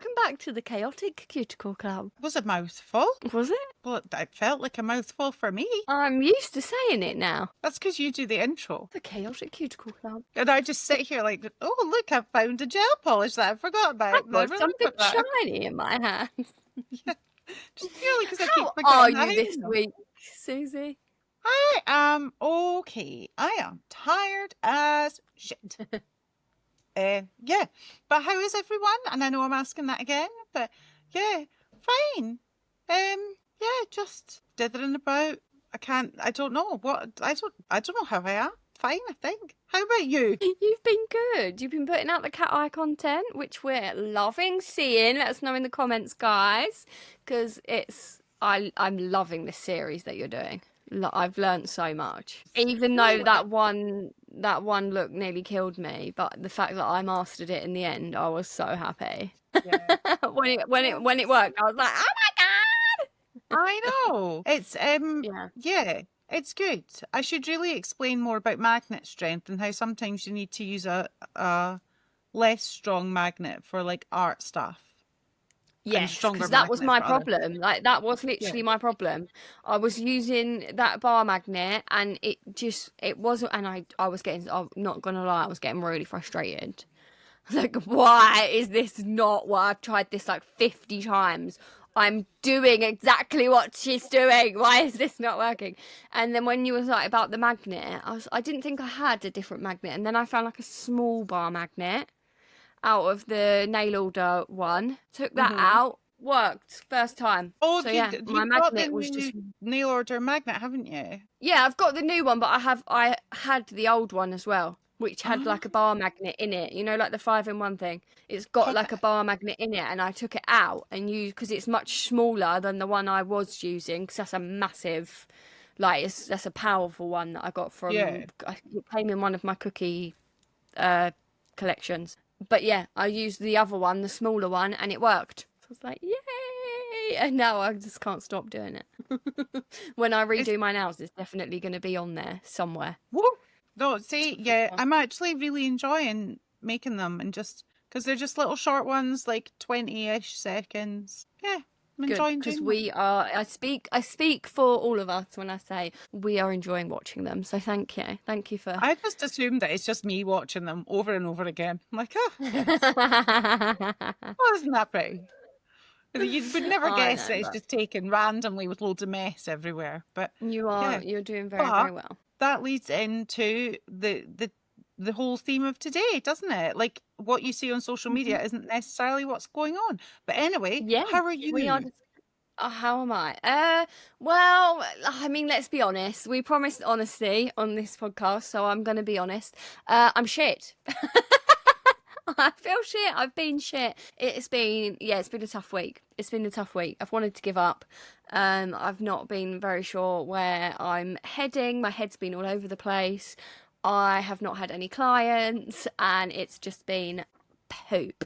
welcome back to the Chaotic Cuticle Club. It was a mouthful. Was it? Well, it felt like a mouthful for me. I'm used to saying it now. That's because you do the intro. The Chaotic Cuticle Club. And I just sit here like, oh, look, I found a gel polish that I forgot about. I've got Never something looked at that. shiny in my hands. Yeah. Just purely because I keep How forgetting are that you this handle. week, Susie? I am okay. I am tired as shit. Yeah. But how is everyone? And I know I'm asking that again, but yeah, fine. Yeah, just dithering about. I don't know how I am. Fine, I think. How about you? You've been good. You've been putting out the cat eye content, which we're loving seeing. Let us know in the comments, guys, because I'm loving this series that you're doing. I've learned so much, even though that one look nearly killed me. But the fact that I mastered it in the end, I was so happy. Yeah. when it worked, I was like, oh my god! I know. It's Yeah. it's good. I should really explain more about magnet strength and how sometimes you need to use a less strong magnet for like art stuff. Yes, because that was my problem. Like, that was literally my problem. I was using that bar magnet and it wasn't, and I was getting, I'm not gonna lie, I was getting really frustrated. Like, why is this not what I've tried this like 50 times? I'm doing exactly what she's doing. Why is this not working? And then when you was like about the magnet, I didn't think I had a different magnet, and then I found like a small bar magnet out of the nail order one. Took that out. Worked first time. Oh, so yeah, my magnet was just nail order magnet, haven't you? Yeah, I've got the new one, but I had the old one as well, which had like a bar magnet in it. You know, like the 5-in-1 thing. It's got like a bar magnet in it, and I took it out and used, because it's much smaller than the one I was using. Because that's a massive, like that's a powerful one that I got from. Yeah. It came in one of my cookie collections. But yeah, I used the other one, the smaller one, and it worked. So I was like, yay! And now I just can't stop doing it. When I redo my nails, it's definitely going to be on there somewhere. Woo! No, see, yeah, I'm actually really enjoying making them, and just because they're just little short ones, like 20-ish seconds. Yeah, I'm enjoying because doing we are. I speak for all of us when I say we are enjoying watching them. So thank you for. I just assumed that it's just me watching them over and over again. I'm like, oh, yes. Oh, isn't that pretty? You would never guess that it's just taken randomly with loads of mess everywhere. But you're doing very well. That leads into the whole theme of today, doesn't it? Like, what you see on social media isn't necessarily what's going on. But anyway, how are you? How am I? Well, I mean, let's be honest. We promised honesty on this podcast, so I'm going to be honest. I'm shit. I feel shit. I've been shit. It's been a tough week. It's been a tough week. I've wanted to give up. I've not been very sure where I'm heading. My head's been all over the place. I have not had any clients, and it's just been poop.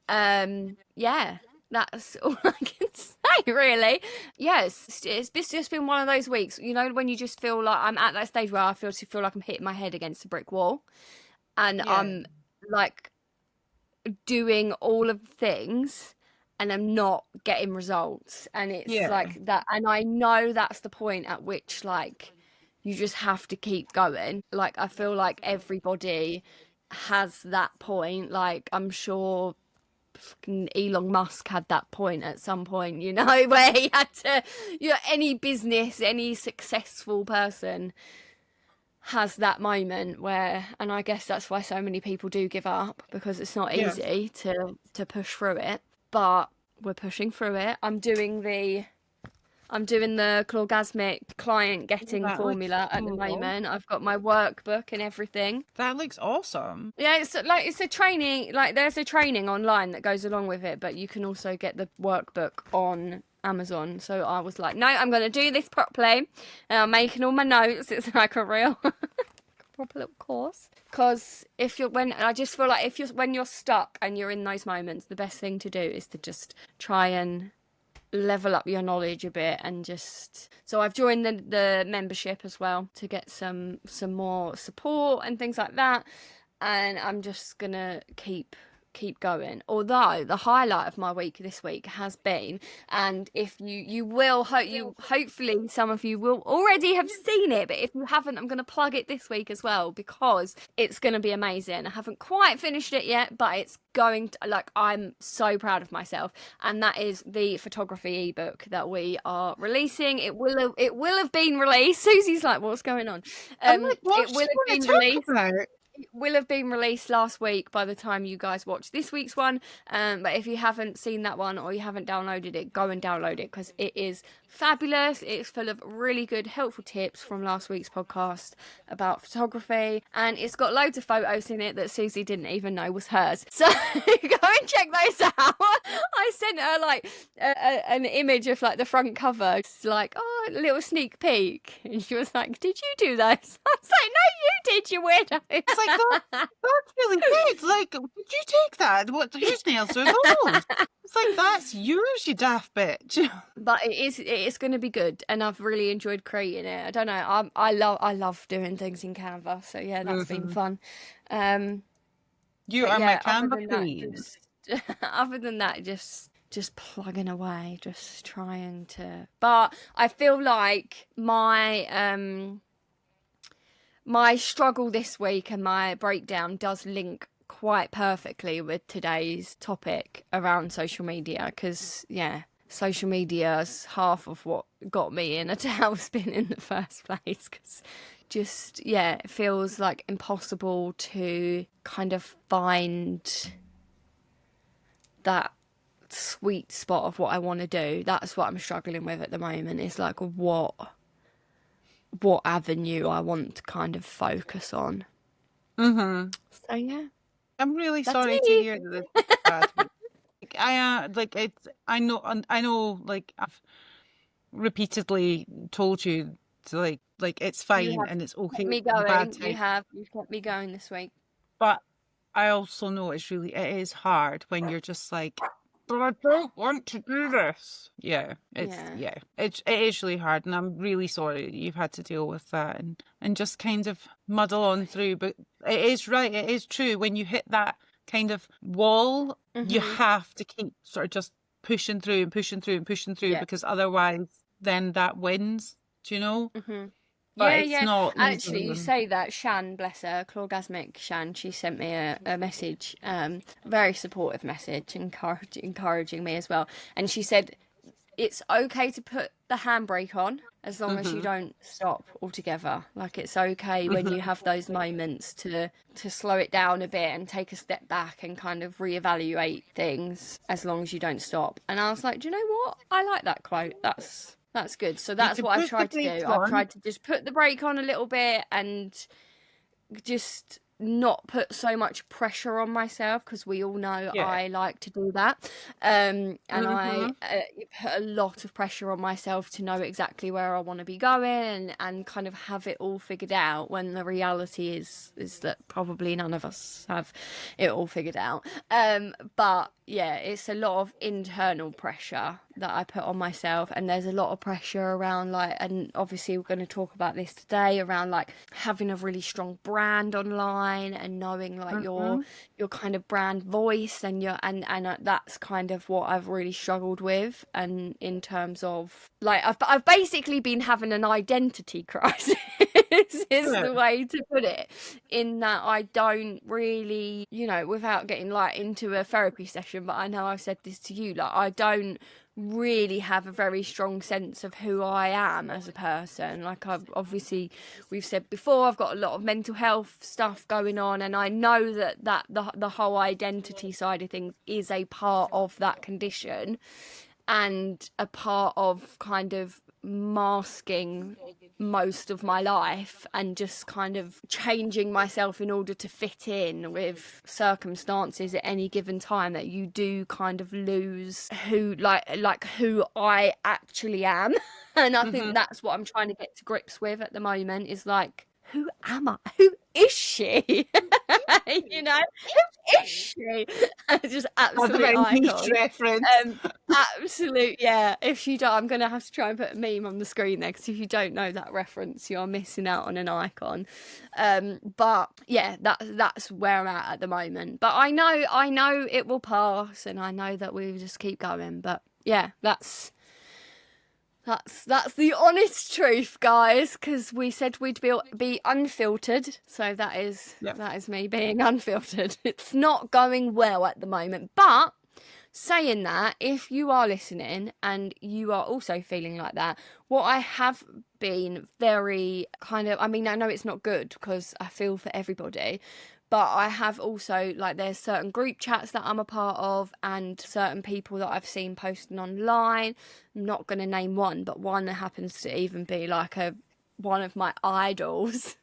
Yeah, that's all I can say, really. Yes, it's just been one of those weeks, you know, when you just feel like I'm at that stage where I feel like I'm hitting my head against a brick wall, and I'm like doing all of the things and I'm not getting results, and it's like that, and I know that's the point at which like you just have to keep going. Like, I feel like everybody has that point. Like, I'm sure Elon Musk had that point at some point, you know, where he had to, you know, any business, any successful person has that moment where, and I guess that's why so many people do give up, because it's not easy to push through it, but we're pushing through it. I'm doing the Clawgasmic client getting formula at the moment. I've got my workbook and everything. That looks awesome. Yeah, it's a training, like there's a training online that goes along with it, but you can also get the workbook on Amazon. So I was like, no, I'm going to do this properly, and I'm making all my notes. It's like a real proper little course. Because I just feel like when you're stuck and you're in those moments, the best thing to do is to just try and level up your knowledge a bit, and just, so I've joined the membership as well to get some more support and things like that, and I'm just gonna keep keep going. Although the highlight of my week this week has been, and if you will hopefully some of you will already have seen it, but if you haven't, I'm going to plug it this week as well, because it's going to be amazing. I haven't quite finished it yet, but it's going to, like, I'm so proud of myself, and that is the photography ebook that we are releasing. It will have been released. Susie's like, what's going on? I'm like, what It will do you have want been to talk released. about? It will have been released last week by the time you guys watch this week's one. But if you haven't seen that one, or you haven't downloaded it, go and download it, because it is fabulous. It's full of really good, helpful tips from last week's podcast about photography, and it's got loads of photos in it that Susie didn't even know was hers. So go and check those out. I sent her like an image of like the front cover. It's like, oh, a little sneak peek, and she was like, "Did you do those?" I was like, "No, you did, you weirdo." It's like, that's really good. Like, did you take that? What? Whose nails are those? It's like, that's yours, you daft bitch. But it is going to be good, and I've really enjoyed creating it. I don't know, I love doing things in Canva, so yeah, that's been fun. You but are my yeah, Canva queen. other than that, just plugging away, just trying to. But I feel like my struggle this week and my breakdown does link quite perfectly with today's topic around social media, because yeah, social media is half of what got me in a tailspin in the first place, because just, yeah, it feels like impossible to kind of find that sweet spot of what I want to do. That's what I'm struggling with at the moment, is like what avenue I want to kind of focus on. So yeah, I'm really that's sorry me. to hear that this is bad. I know, like, I've repeatedly told you to like it's You fine have and it's kept okay me on bad going. time. You've kept me going this week. But I also know it is hard when you're just like, but I don't want to do this. Yeah, it is really hard, and I'm really sorry that you've had to deal with that and just kind of muddle on through. But it is right, it is true. When you hit that kind of wall, you have to keep sort of just pushing through and pushing through and pushing through, Yeah. because otherwise then that wins, do you know? But Yeah, it's yeah. not Actually, you easy. say that, Shan, bless her, Clawgasmic Shan, she sent me a message, very supportive message, encouraging me as well. And she said it's okay to put the handbrake on as long as you don't stop altogether. Like, it's okay when you have those moments to slow it down a bit and take a step back and kind of reevaluate things, as long as you don't stop. And I was like, do you know what? I like that quote. That's good. So that's can what I've push the tried to do. brakes I've on. tried to just put the brake on a little bit and just not put so much pressure on myself, because we all know Yeah. I like to do that, and I put a lot of pressure on myself to know exactly where I want to be going and kind of have it all figured out, when the reality is that probably none of us have it all figured out. But yeah, it's a lot of internal pressure that I put on myself, and there's a lot of pressure around, like, and obviously we're going to talk about this today, around like having a really strong brand online and knowing like your kind of brand voice and your and that's kind of what I've really struggled with. And in terms of like, I've basically been having an identity crisis is the way to put it, in that I don't really, without getting like into a therapy session, but I know I've said this to you, like, I don't really have a very strong sense of who I am as a person. Like, we've said before, I've got a lot of mental health stuff going on, and I know that the whole identity side of things is a part of that condition, and a part of kind of masking most of my life and just kind of changing myself in order to fit in with circumstances at any given time, that you do kind of lose who I actually am. And I think that's what I'm trying to get to grips with at the moment, is like, who am I? Who is she? You know, who is she? Just That's a absolute very niche icon. reference. Absolute, yeah. If you don't, I'm gonna have to try and put a meme on the screen there, because if you don't know that reference, you're missing out on an icon. But yeah, that's where I'm at the moment. But I know it will pass, and I know that we just keep going. But yeah, that's the honest truth, guys, because we said we'd be unfiltered. So that is me being unfiltered. It's not going well at the moment. But saying that, if you are listening and you are also feeling like that, what I have been very kind of, I mean, I know it's not good because I feel for everybody, but I have also, like, there's certain group chats that I'm a part of and certain people that I've seen posting online. I'm not going to name one, but one that happens to even be like one of my idols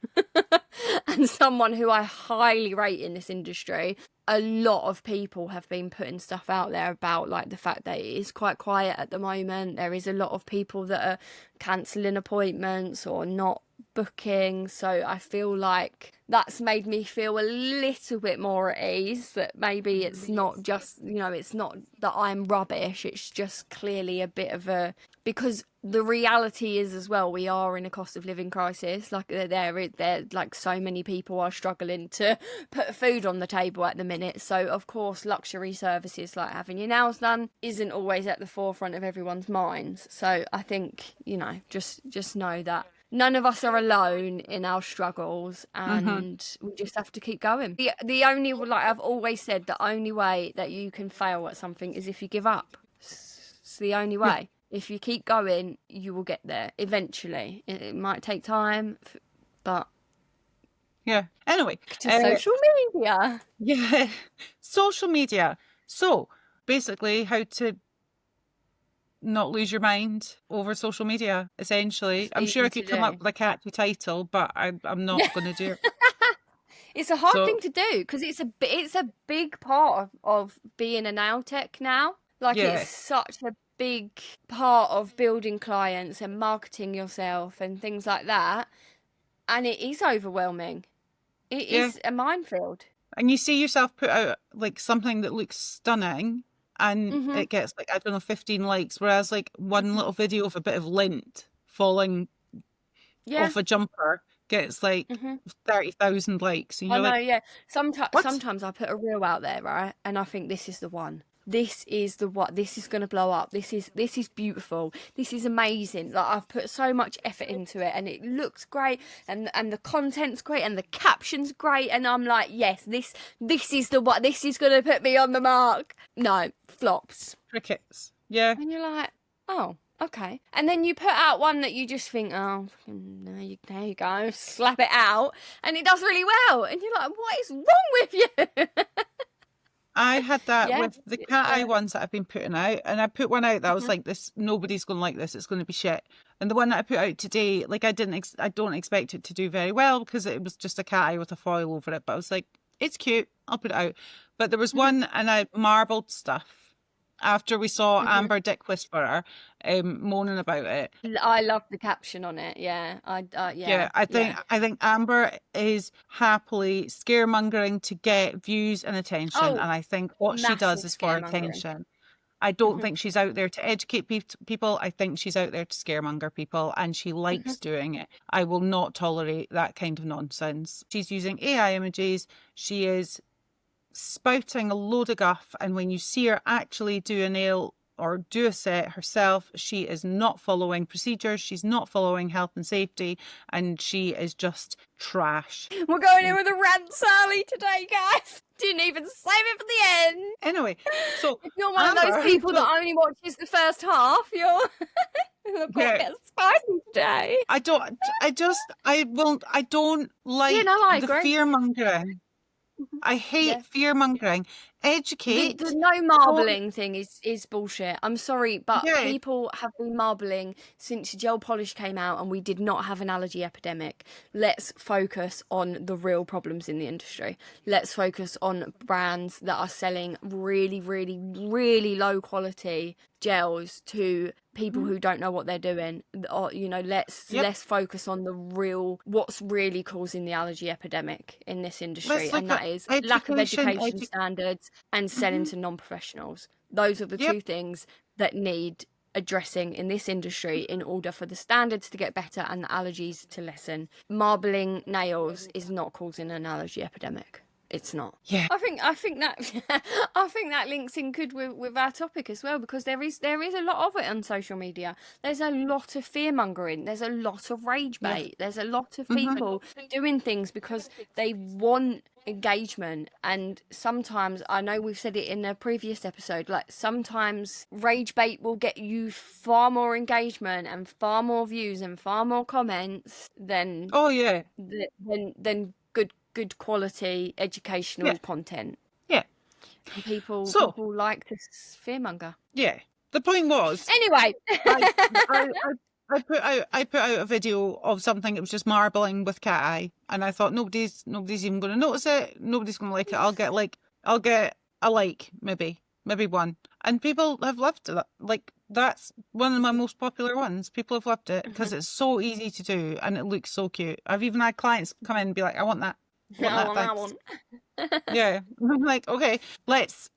and someone who I highly rate in this industry. A lot of people have been putting stuff out there about, like, the fact that it is quite quiet at the moment. There is a lot of people that are cancelling appointments or not booking, so I feel like that's made me feel a little bit more at ease, that maybe it's not just, it's not that I'm rubbish, it's just clearly a bit of a, because the reality is as well, we are in a cost of living crisis. Like, there like, so many people are struggling to put food on the table at the minute. So of course luxury services like having your nails done isn't always at the forefront of everyone's minds. So I think, just know that none of us are alone in our struggles, and we just have to keep going. The only, like I've always said, the only way that you can fail at something is if you give up. It's the only way. If you keep going, you will get there eventually. It might take time, but yeah. Anyway, to social media. Yeah, social media. So basically, how to not lose your mind over social media, essentially. I'm sure I could come up with a catchy title, but I'm not going to do it. It's a hard thing to do because it's a big part of being a nail tech now. Like, it's such a big part of building clients and marketing yourself and things like that. And it is overwhelming. It is a minefield. And you see yourself put out, like, something that looks stunning and it gets, like, I don't know, 15 likes, whereas, like, one little video of a bit of lint falling off a jumper gets, like, 30,000 likes. And you're like, sometimes I put a reel out there, right? And I think this is the one. This is going to blow up. This is beautiful. This is amazing. Like, I've put so much effort into it and it looks great, and the content's great and the caption's great, and I'm like, yes, this is the one. This is going to put me on the mark. No, flops. Crickets. Yeah. And you're like, oh, okay. And then you put out one that you just think, oh, there you go, slap it out, and it does really well, and you're like, what is wrong with you? I had that with the cat eye ones that I've been putting out, and I put one out that I was like, this, nobody's going to like this, it's going to be shit. And the one that I put out today, like, I don't expect it to do very well because it was just a cat eye with a foil over it, but I was like, it's cute, I'll put it out. But there was one, and I marbled stuff after we saw Amber Dick Whisperer moaning about it. I love the caption on it. I think Amber is happily scaremongering to get views and attention, and I think what she does is for attention. I don't think she's out there to educate people. I think she's out there to scaremonger people, and she likes doing it. I will not tolerate that kind of nonsense. She's using AI images. She is spouting a load of guff, and when you see her actually do a nail or do a set herself, she is not following procedures, she's not following health and safety, and she is just trash. We're going in with a rant, Sally, today, guys. Didn't even save it for the end. Anyway, so if you're one of those people that only watches the first half, you're the pot gets spicy today. I don't like the fear mongering. I hate fear mongering. educate. The no marbling thing is bullshit. I'm sorry, but Yeah, people have been marbling since gel polish came out and we did not have an allergy epidemic. Let's focus on the real problems in the industry. Let's focus on brands that are selling really, really, really low quality gels to people who don't know what they're doing. Or, let's focus on the real, what's really causing the allergy epidemic in this industry, let's and look at that is lack of education. education standards and selling to non-professionals. Those are the Yep. two things that need addressing in this industry in order for the standards to get better and the allergies to lessen. Marbling nails is not causing an allergy epidemic. It's not. Yeah. I think that I think that links in good with our topic as well, because there is a lot of it on social media. There's a lot of fear mongering. There's a lot of rage bait. There's a lot of people doing things because they want engagement, and sometimes, I know we've said it in a previous episode, like sometimes rage bait will get you far more engagement and far more views and far more comments than good quality educational content. Yeah. And people like to fearmonger. Yeah. The point was, anyway, I put out a video of something that was just marbling with cat eye, and I thought nobody's even going to notice it. Nobody's going to like it. I'll get a like, maybe one, and people have loved it. Like, that's one of my most popular ones. People have loved it because it's so easy to do and it looks so cute. I've even had clients come in and be like, I want that. that one. Yeah. I'm like, okay, let's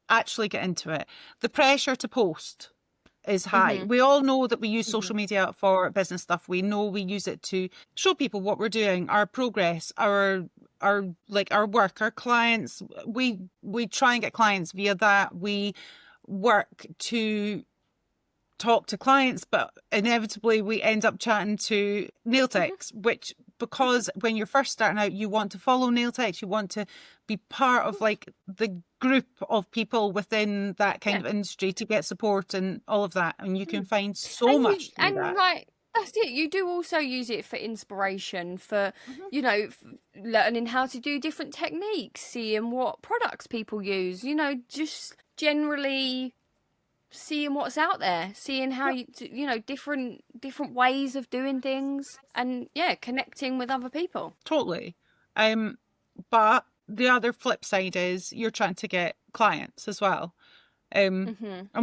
actually get into it. The pressure to post is high. We all know that we use social media for business stuff. We know we use it to show people what we're doing, our progress, our work, our clients. We try and get clients via that. We work to talk to clients, but inevitably we end up chatting to nail techs, which, because when you're first starting out, you want to follow nail techs, you want to be part of like the group of people within that kind of industry to get support and all of that, and you can find so much through that. Like, that's it. You do also use it for inspiration, for learning how to do different techniques, seeing what products people use, just generally seeing what's out there, seeing how different ways of doing things, and connecting with other people. Totally. But the other flip side is you're trying to get clients as well. And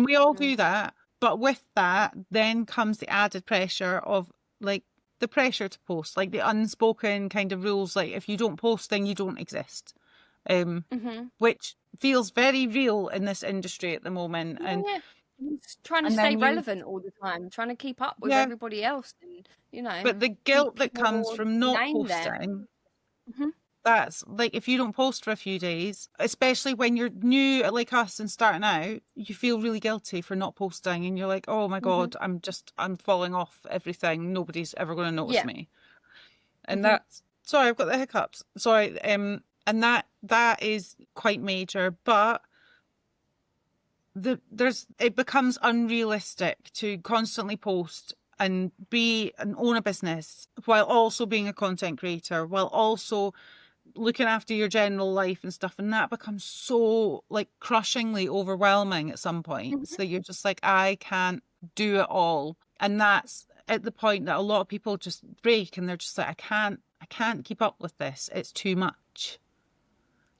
we all do that, but with that then comes the added pressure of like the pressure to post, like the unspoken kind of rules, like if you don't post then you don't exist, which feels very real in this industry at the moment. And trying to stay relevant all the time, trying to keep up with everybody else, and but the guilt that comes from not posting, that's like, if you don't post for a few days, especially when you're new like us and starting out, you feel really guilty for not posting, and you're like, oh my god, I'm falling off everything, nobody's ever going to notice me. And that's, sorry, I've got the hiccups, sorry. And that is quite major, but it becomes unrealistic to constantly post and own a business while also being a content creator, while also looking after your general life and stuff, and that becomes so like crushingly overwhelming at some point, so you're just like, I can't do it all. And that's at the point that a lot of people just break, and they're just like, I can't keep up with this, it's too much.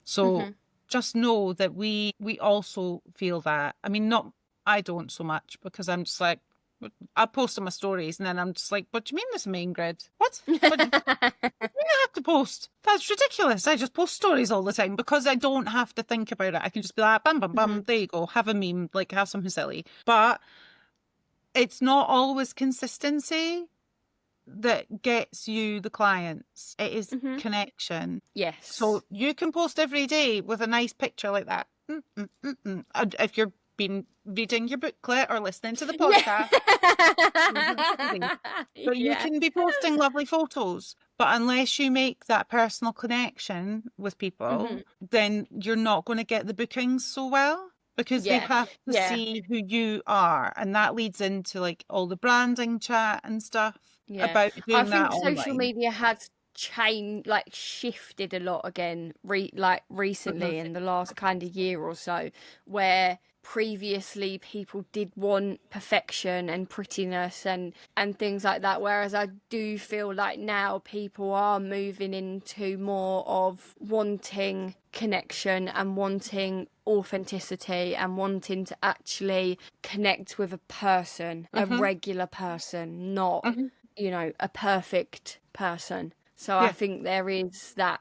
So just know that we also feel that. I mean, I don't so much, because I'm just like, I post on my stories and then I'm just like, what do you mean there's a main grid? What? I have to post? That's ridiculous. I just post stories all the time because I don't have to think about it. I can just be like, bam, bam, bam, there you go, have a meme, like have something silly. But it's not always consistency that gets you the clients. It is connection. Yes. So you can post every day with a nice picture like that. If you're been reading your booklet or listening to the podcast. But you can be posting lovely photos. But unless you make that personal connection with people, then you're not going to get the bookings so well, because they have to see who you are. And that leads into like all the branding chat and stuff about doing that online. Social media has shifted a lot again recently in the last kind of year or so, where previously people did want perfection and prettiness and things like that, whereas I do feel like now people are moving into more of wanting connection and wanting authenticity and wanting to actually connect with a person, a regular person, not a perfect person. So I think there is that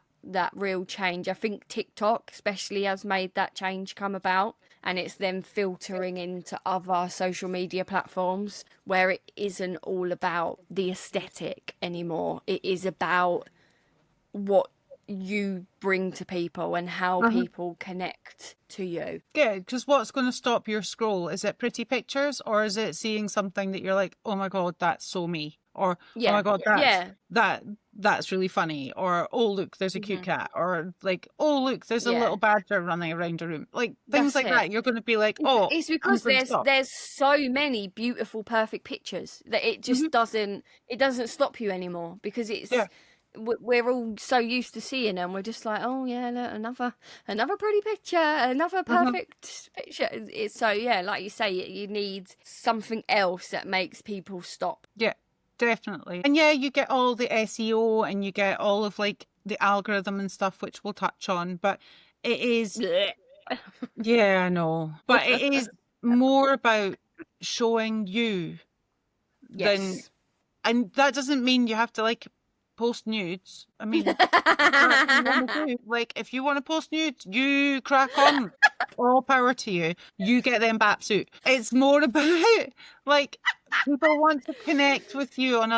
real change. I think TikTok especially has made that change come about, and it's then filtering into other social media platforms where it isn't all about the aesthetic anymore. It is about what you bring to people and how people connect to you. Yeah, because what's going to stop your scroll? Is it pretty pictures, or is it seeing something that you're like, oh my God, that's so me? Or, oh my God, that's really funny. Or, oh, look, there's a cute cat. Or like, oh, look, there's a little badger running around a room. Like things like that. You're going to be like, oh, it's because there's so many beautiful, perfect pictures that it just doesn't stop you anymore, because it's we're all so used to seeing them. We're just like, oh yeah, look, another pretty picture, another perfect picture. It's so, yeah, like you say, you need something else that makes people stop. Yeah, definitely. And yeah, you get all the SEO and you get all of like the algorithm and stuff, which we'll touch on, but it is yeah, I know, but it is more about showing you than, and that doesn't mean you have to like post nudes. I mean, like if you want to post nudes, you crack on. All power to you. You get them back suit. It's more about like people want to connect with you on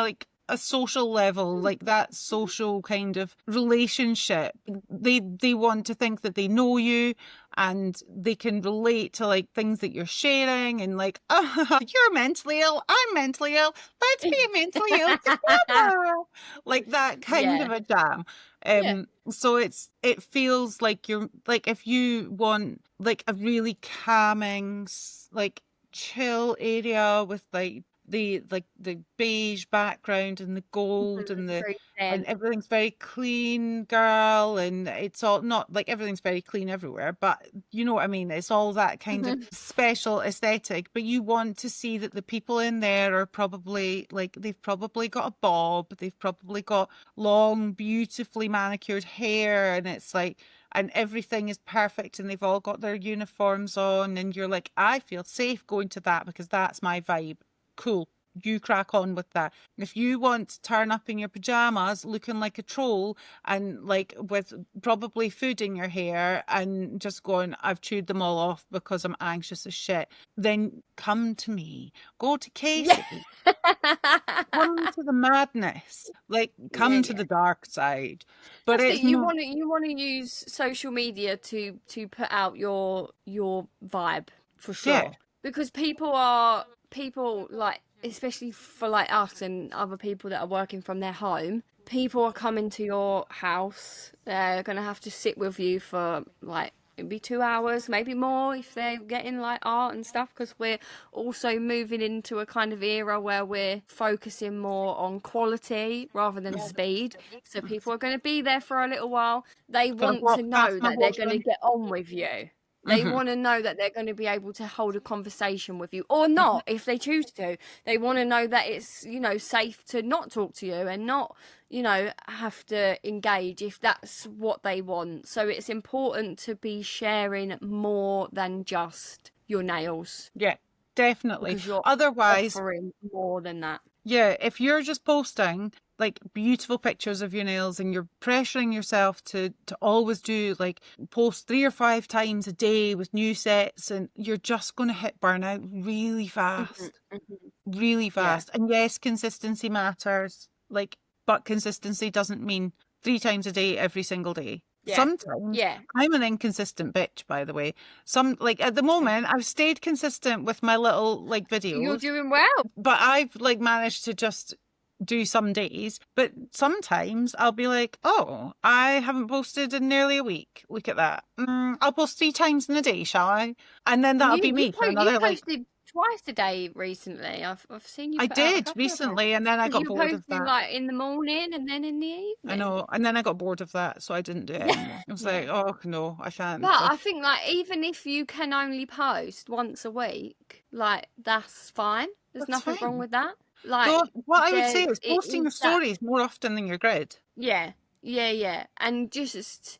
a social level, like that social kind of relationship. They want to think that they know you and they can relate to like things that you're sharing, and like, oh, you're mentally ill, I'm mentally ill, let's be mentally ill together. Like that kind of a jam. So it feels like you're like, if you want like a really calming, like chill area with like the beige background and the gold and and everything's very clean, girl, and it's all not like everything's very clean everywhere, but you know what I mean, it's all that kind of special aesthetic. But you want to see that the people in there are probably like, they've probably got a bob, they've probably got long beautifully manicured hair, and it's like, and everything is perfect, and they've all got their uniforms on, and you're like, I feel safe going to that because that's my vibe. Cool, you crack on with that. If you want to turn up in your pajamas looking like a troll and like with probably food in your hair and just going, I've chewed them all off because I'm anxious as shit, then come to me. Go to Casey. Come to the madness. Like, come to the dark side. But it's you want to use social media to put out your vibe, for sure. Because people like, especially for like us and other people that are working from their home, people are coming to your house. They're gonna have to sit with you for like maybe 2 hours, maybe more if they're getting like art and stuff, because we're also moving into a kind of era where we're focusing more on quality rather than speed. So people are going to be there for a little while. They want to know that they're going to get on with you. They want to know that they're going to be able to hold a conversation with you, or not if they choose to. They want to know that it's, safe to not talk to you and not, have to engage if that's what they want. So it's important to be sharing more than just your nails. Yeah, definitely. Because you're otherwise offering more than that. Yeah, if you're just posting like beautiful pictures of your nails and you're pressuring yourself to always do like post 3 or 5 times a day with new sets, and you're just going to hit burnout really fast. Really fast. And yes, consistency matters, like, but consistency doesn't mean 3 times a day every single day. Sometimes I'm an inconsistent bitch, by the way. Like at the moment I've stayed consistent with my little like videos. You're doing well. But I've like managed to just do some days, but sometimes I'll be like, oh, I haven't posted in nearly a week. Look at that. I'll post 3 times in a day, shall I? And then that'll be me for another posted twice a day recently. I've seen you I put out a did couple of them. recently, and then I got You bored of posting that. like in the morning and then in the I evening. know, and then I got bored of that, so I didn't do it Yeah, anymore. I was like, yeah. oh no, I can't. But I think like even if you can only post once a week, like that's fine. There's That's nothing wrong fine. with that. Well, Like what I would there say is it posting is your that. stories more often than your grid. Yeah, yeah, and just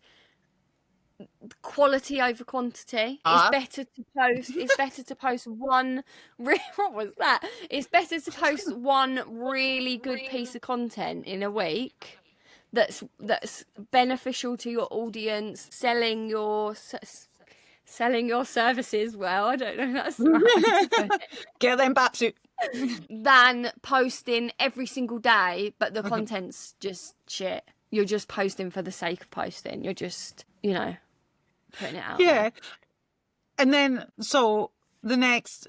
quality over quantity. It's Ah. better to post. It's better to post one. What was that? It's better to post one really good piece of content in a week. That's beneficial to your audience, selling your services. Well, I don't know if that's the right way to put it. Get them back suit. Than posting every single day, but the content's just shit. You're just posting for the sake of posting. You're just, putting it out Yeah. there. And then, so the next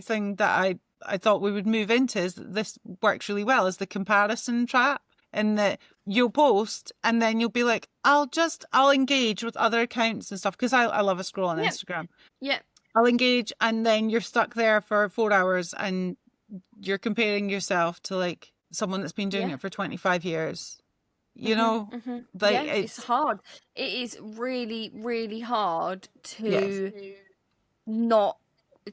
thing that I thought we would move into is that this works really well is the comparison trap, in that you'll post and then you'll be like, I'll engage with other accounts and stuff, because I love a scroll on Instagram. Yeah. I'll engage, and then you're stuck there for 4 hours and you're comparing yourself to like someone that's been doing it for 25 years. You know, like Yeah, it's hard. It is really, really hard to not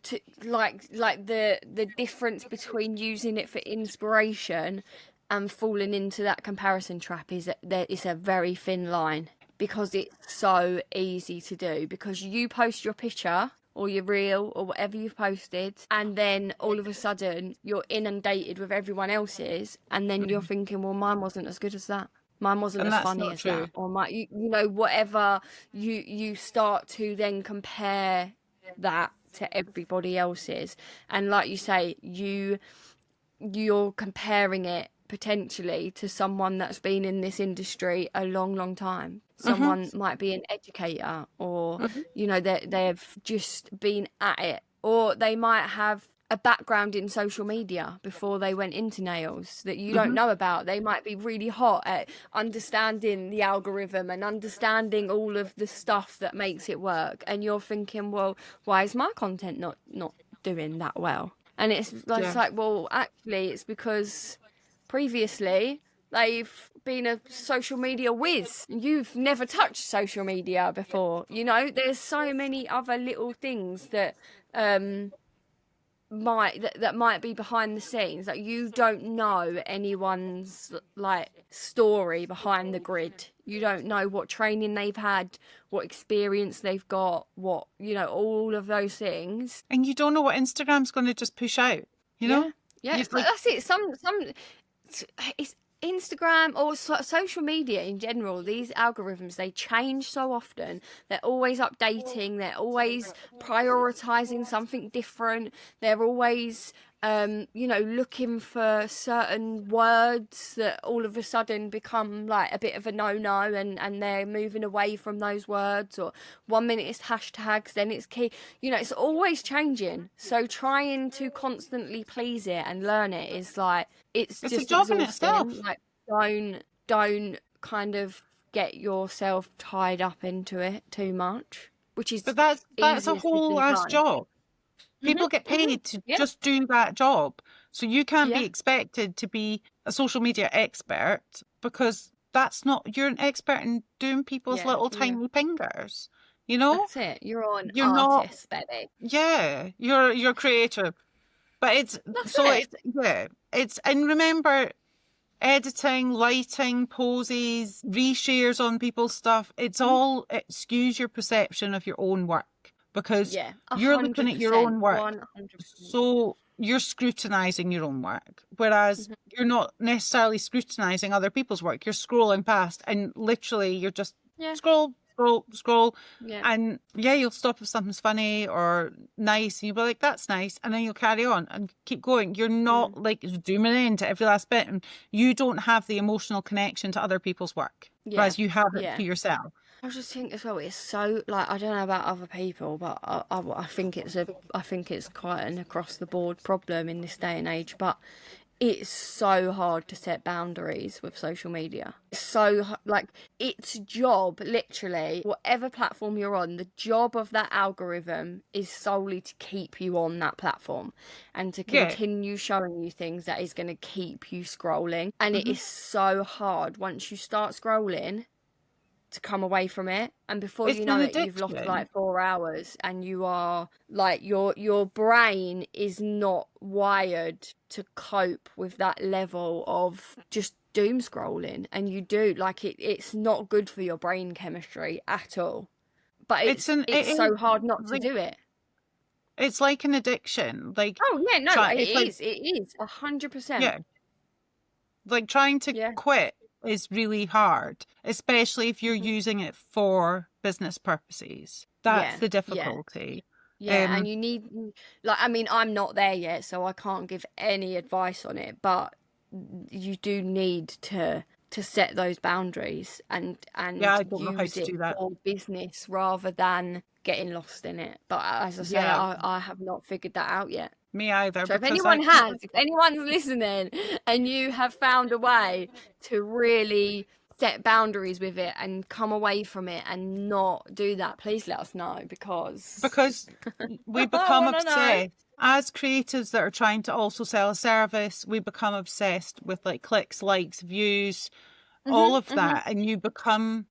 to like the difference between using it for inspiration and falling into that comparison trap is that there is a very thin line, because it's so easy to do, because you post your picture or your reel or whatever you've posted, and then all of a sudden you're inundated with everyone else's, and then you're thinking, well, mine wasn't as good as that. Mine wasn't And as that's funny not as true. that. Or whatever, you start to then compare that to everybody else's. And like you say, you're comparing it potentially to someone that's been in this industry a long, long time. Someone might be an educator, or they've just been at it, or they might have a background in social media before they went into nails that you don't know about. They might be really hot at understanding the algorithm and understanding all of the stuff that makes it work, and you're thinking, well, why is my content not doing that well? And it's like, well, actually it's because previously they've been a social media whiz. You've never touched social media before. There's so many other little things that might be behind the scenes. Like, you don't know anyone's like story behind the grid. You don't know what training they've had, what experience they've got, what all of those things. And you don't know what Instagram's going to just push out, know? Yeah, that's it. It's Instagram or social media in general. These algorithms, they change so often. They're always updating. They're always prioritizing something different. They're always looking for certain words that all of a sudden become like a bit of a no-no, and they're moving away from those words. Or 1 minute it's hashtags, then it's key. It's always changing. So trying to constantly please it and learn it is like, it's just a job in exhausting. itself. Like, don't kind of get yourself tied up into it too much, which is, But that's a whole ass done. job. People get paid to just do that job. So you can't be expected to be a social media expert, because you're an expert in doing people's little tiny fingers. That's it. You're an You're artist, not, baby. yeah, you're creative. But and remember, editing, lighting, poses, reshares on people's stuff, it skews your perception of your own work, because you're looking at your own work. 100%. So you're scrutinizing your own work, whereas you're not necessarily scrutinizing other people's work. You're scrolling past, and literally you're just scroll, and you'll stop if something's funny or nice, and you'll be like, that's nice, and then you'll carry on and keep going. You're not like zooming into every last bit, and you don't have the emotional connection to other people's work, whereas you have it to yourself. I just think as well, it's so, like, I don't know about other people, but I think it's quite an across the board problem in this day and age. But it's so hard to set boundaries with social media. So, like, its job, literally, whatever platform you're on, the job of that algorithm is solely to keep you on that platform and to Yeah. continue showing you things that is going to keep you scrolling. And it is so hard once you start scrolling to come away from it, and before It's you know an it, you've lost addiction. like 4 hours, and you are like, your brain is not wired to cope with that level of just doom scrolling, and you do like it's not good for your brain chemistry at all, but It it's is so hard not to like, do it. it's like an addiction. Like Oh yeah, no, it's like, it is 100%. yeah, like trying to Yeah, quit is really hard, especially if you're mhm, using it for business purposes. That's yeah, the yeah. difficulty. Yeah, and Um, you need, like, I mean, I'm not there yet, so I can't give any advice on it, but you do need to set those boundaries yeah, and I don't know how use to it do that. for business rather than getting lost in it. But as I say, Yeah, I have not figured that out yet. me either, So because I if anyone's listening and you have found a way to really set boundaries with it and come away from it and not do that, please let us know, because because we I become want to know. obsessed as creatives that are trying to also sell a service. We become obsessed with like clicks, likes, views, all Mhm, of mhm. that, and you become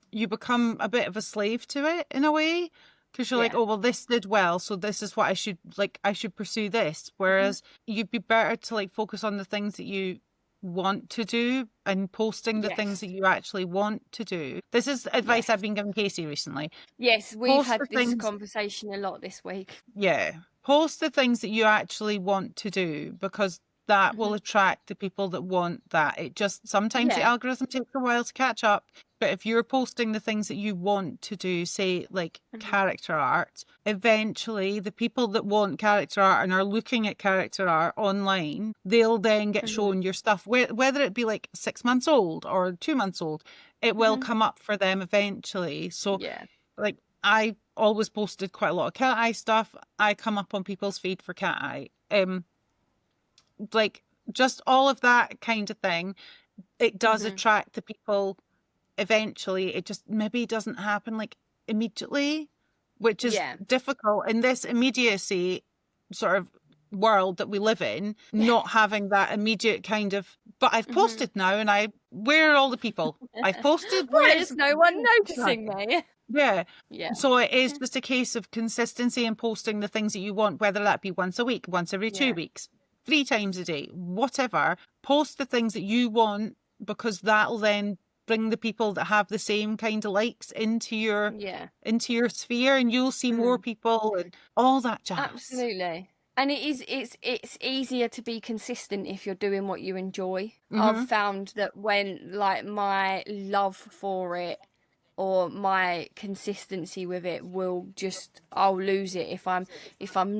a bit of a slave to it in a way, because you're like, Yeah. oh well, this did well, so this is what I should like, I should pursue this, Mhm. whereas you'd be better to like focus on the things that you want to do and posting the things Yes. that you actually want to do. This is advice I've Yes. been giving Casey recently. Yes, we've Post had the this things, conversation a lot this week. yeah, post the things that you actually want to do, because that will Mhm. attract the people that want that. It just, sometimes the Yeah. algorithm takes a while to catch up, but if you're posting the things that you want to do, say like Mhm. character art, eventually the people that want character art and are looking at character art online, they'll then get Mhm. shown your stuff, whether it be like 6 months old or 2 months old, it will Mhm. come up for them eventually. So Yeah. like, I always posted quite a lot of cat eye stuff. I come up on people's feed for cat eye. Like, just all of that kind of thing. It does Mhm. attract the people eventually. It just maybe doesn't happen like immediately, which is Yeah. difficult in this immediacy sort of world that we live in, not having that immediate kind of, but I've Mhm. posted now, and where are all the people? I've posted, Why where's is no one right. noticing me? Yeah. Yeah. So it is Yeah. just a case of consistency and posting the things that you want, whether that be once a week, once every two Yeah. weeks, 3 times a day, whatever. Post the things that you want, because that'll then bring the people that have the same kind of likes Yeah. into your sphere, and you'll see more Mm. people and all that jazz. Absolutely. And it's easier to be consistent if you're doing what you enjoy. I've Mm-hmm. found that when like my love for it or my consistency with it will just, I'll lose it if I'm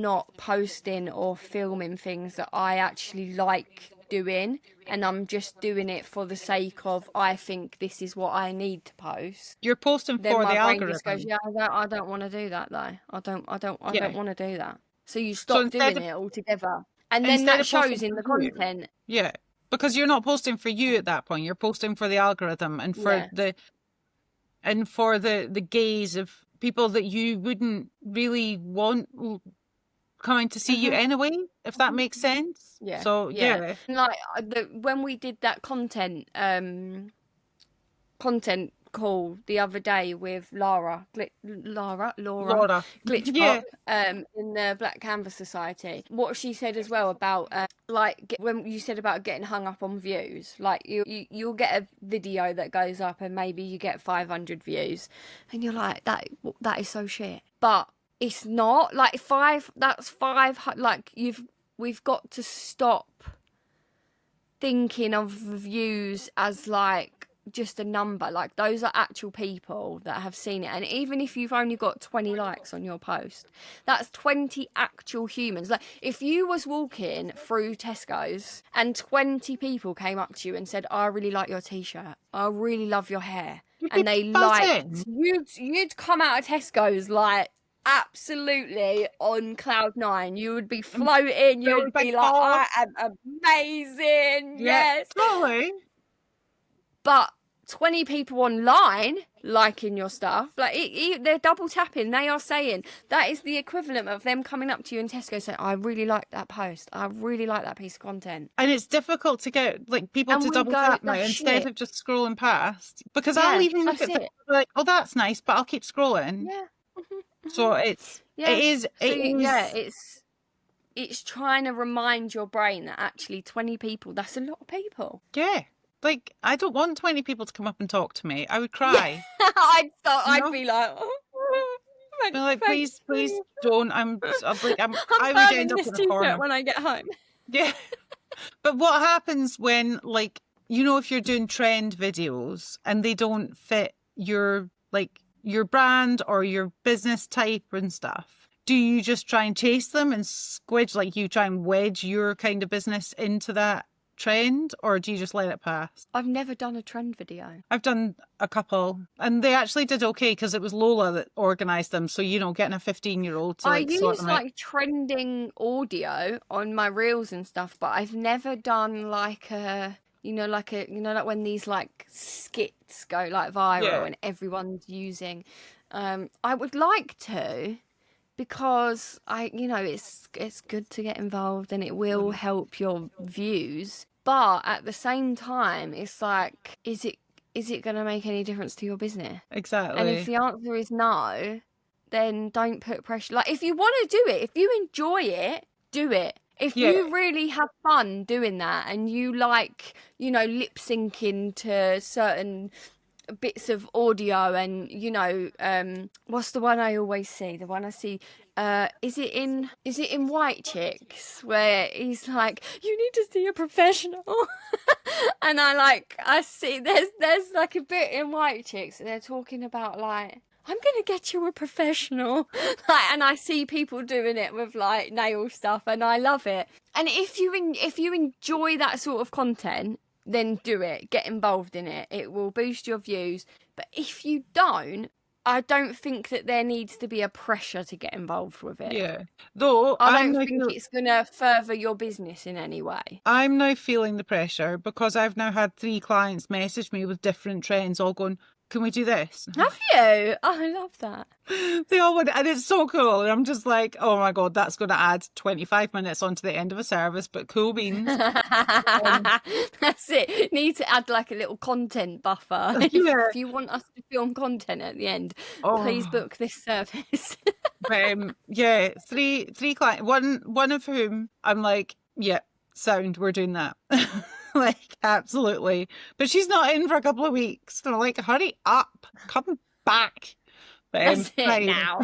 not posting or filming things that I actually like doing, and I'm just doing it for the sake of, I think this is what I need to post. You're posting Then for my the brain just goes, algorithm. yeah, I don't want to do that though. I Yeah. don't want to do that. So you So stop doing it altogether. And then instead that of posting shows in for the you, content. yeah, because you're not posting for you at that point. You're posting for the algorithm and for Yeah. the gaze of people that you wouldn't really want coming to see you Mhm. anyway, if that Mhm. makes sense. Yeah. So Yeah. yeah, And like when we did that content call the other day with Laura Laura, Glitchpop yeah, in the Black Canvas Society, what she said as well about like when you said about getting hung up on views, like you'll get a video that goes up and maybe you get 500 views and you're like, that is so shit, but it's not like that's five, like we've got to stop thinking of views as like just a number. Like those are actual people that have seen it, and even if you've only got 20 likes on your post, that's 20 actual humans. Like if you was walking through Tesco's and 20 people came up to you and said, I really like your t-shirt, I really love your hair, you'd be and they buzzing. liked, you'd come out of Tesco's like absolutely on cloud nine. You would be floating. You would be like, I am amazing. Yeah, Yes. totally. But 20 people online liking your stuff, like they're double tapping. They are saying that is the equivalent of them coming up to you in Tesco saying, I really like that post. I really like that piece of content. And it's difficult to get like people And to we double go, tap now "That's instead shit." of just scrolling past. Because Yeah, I'll even look that's at things it. like, oh, that's nice, but I'll keep scrolling. Yeah. So Yeah. it is. It's trying to remind your brain that actually 20 people, that's a lot of people. Yeah. Like, I don't want 20 people to come up and talk to me. I would cry. I'd No. be like, Be like, thanks. please don't. I would burning end up this in a t-shirt corner. when I get home. Yeah. But what happens when, like, if you're doing trend videos and they don't fit your brand or your business type and stuff, do you just try and chase them and squidge, like you try and wedge your kind of business into that trend, or do you just let it pass? I've never done a trend video. I've done a couple and they actually did okay because it was Lola that organised them. So, getting a 15-year-old to I like sort use them out. like trending audio on my reels and stuff, but I've never done like like when these like skits go like viral Yeah. and everyone's using. I would like to, because it's good to get involved and it will help your views. But at the same time, it's like, is it going to make any difference to your business? Exactly. And if the answer is no, then don't put pressure. Like, if you want to do it, if you enjoy it, do it. If you really have fun doing that and you like, lip syncing to certain bits of audio and, what's the one I always see? The one I see, is it in White Chicks where he's like, you need to see a professional? And I see there's like a bit in White Chicks and they're talking about like, I'm gonna get you a professional, and I see people doing it with like nail stuff, and I love it. And if you enjoy that sort of content, then do it. Get involved in it. It will boost your views. But if you don't, I don't think that there needs to be a pressure to get involved with it. Yeah. Though I don't think it's gonna further your business in any way. I'm now feeling the pressure because I've now had 3 clients message me with different trends, all going, can we do this? Have you? Oh, I love that. They all would, and it's so cool. And I'm just like, oh my God, that's going to add 25 minutes onto the end of a service, but cool beans. That's it. Need to add like a little content buffer. If you want us to film content at the end, please book this service. Yeah, three clients, one of whom I'm like, yeah, sound, we're doing that. Like, absolutely. But she's not in for a couple of weeks. So I'm like, hurry up, come back. That's it now.